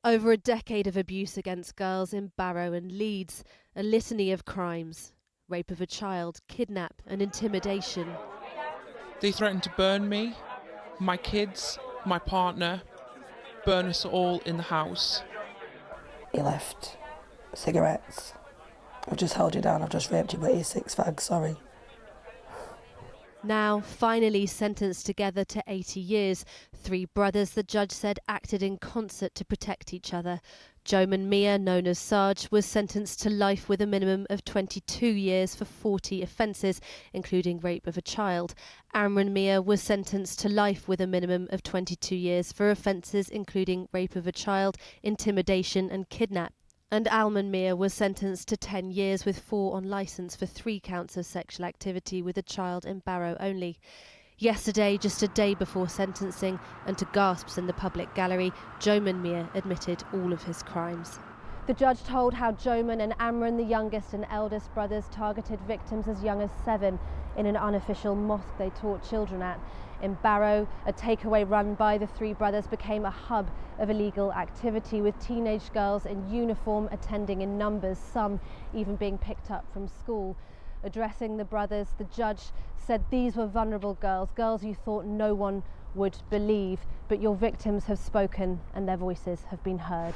Over a decade of abuse against girls in Barrow and Leeds, a litany of crimes: rape of a child, kidnap and intimidation. They threatened to burn me, my kids, my partner, burn us all in the house. He left cigarettes. I've just held you down, I've just raped you, but he's 6 fags, sorry. Now finally sentenced together to 80 years. 3 brothers, the judge said, acted in concert to protect each other. Joman Mia, known as Sarge, was sentenced to life with a minimum of 22 years for 40 offences, including rape of a child. Amran Mia was sentenced to life with a minimum of 22 years for offences including rape of a child, intimidation and kidnap. And Alman Mia was sentenced to 10 years with 4 on licence for 3 counts of sexual activity with a child in Barrow only. Yesterday, just a day before sentencing, and to gasps in the public gallery, Joman Mia admitted all of his crimes. The judge told how Joman and Amran, the youngest and eldest brothers, targeted victims as young as 7 in an unofficial mosque they taught children at. In Barrow, a takeaway run by the 3 brothers became a hub of illegal activity, with teenage girls in uniform attending in numbers, some even being picked up from school. Addressing the brothers, the judge said these were vulnerable girls, girls you thought no one would believe, but your victims have spoken and their voices have been heard.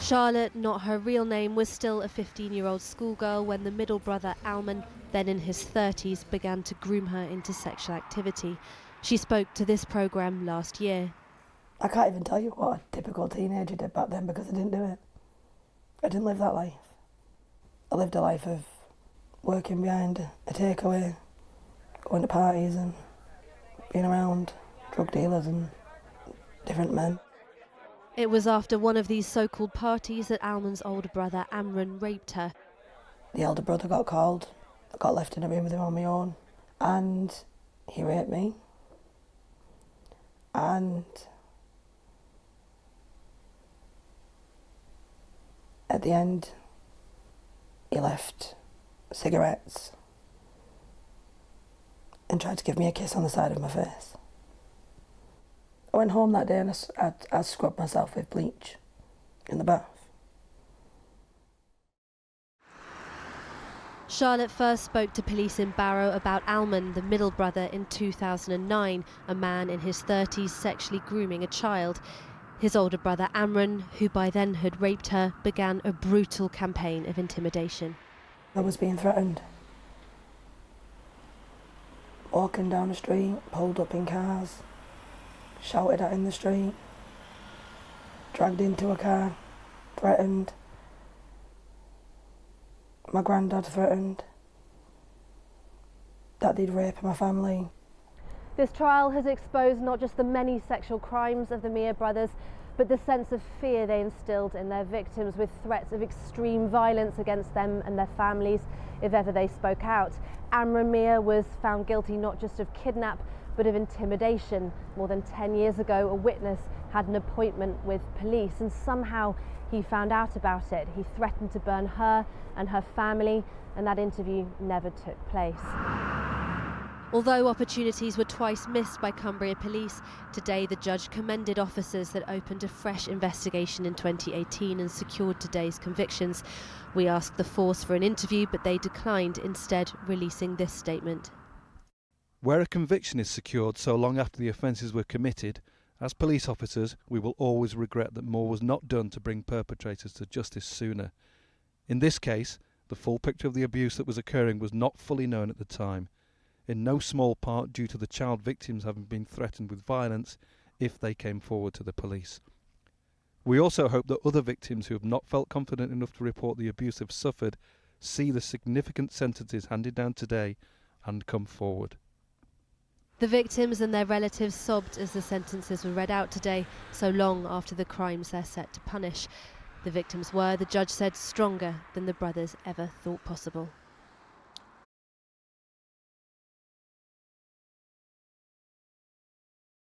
Charlotte, not her real name, was still a 15-year-old schoolgirl when the middle brother, Alman, then in his 30s, began to groom her into sexual activity. She spoke to this programme last year. I can't even tell you what a typical teenager did back then because I didn't do it. I didn't live that life. I lived a life of working behind a takeaway, going to parties and being around drug dealers and different men. It was after one of these so-called parties that Alman's older brother Amran raped her. The elder brother got called. I got left in a room with him on my own, and he raped me. And at the end, he left cigarettes and tried to give me a kiss on the side of my face. I went home that day and I scrubbed myself with bleach in the bath. Charlotte first spoke to police in Barrow about Alman, the middle brother, in 2009, a man in his 30s sexually grooming a child. His older brother Amran, who by then had raped her, began a brutal campaign of intimidation. I was being threatened. Walking down the street, pulled up in cars, shouted at in the street, dragged into a car, threatened. My granddad threatened that they'd rape my family. This trial has exposed not just the many sexual crimes of the Mia brothers, but the sense of fear they instilled in their victims, with threats of extreme violence against them and their families if ever they spoke out. Amran Mia was found guilty not just of kidnap, but of intimidation. More than 10 years ago, a witness had an appointment with police, and somehow he found out about it. He threatened to burn her and her family, and that interview never took place. Although opportunities were twice missed by Cumbria Police, today the judge commended officers that opened a fresh investigation in 2018 and secured today's convictions. We asked the force for an interview, but they declined, instead releasing this statement. Where a conviction is secured so long after the offences were committed, as police officers, we will always regret that more was not done to bring perpetrators to justice sooner. In this case, the full picture of the abuse that was occurring was not fully known at the time, in no small part due to the child victims having been threatened with violence if they came forward to the police. We also hope that other victims who have not felt confident enough to report the abuse they've suffered see the significant sentences handed down today and come forward. The victims and their relatives sobbed as the sentences were read out today, so long after the crimes they're set to punish. The victims were, the judge said, stronger than the brothers ever thought possible.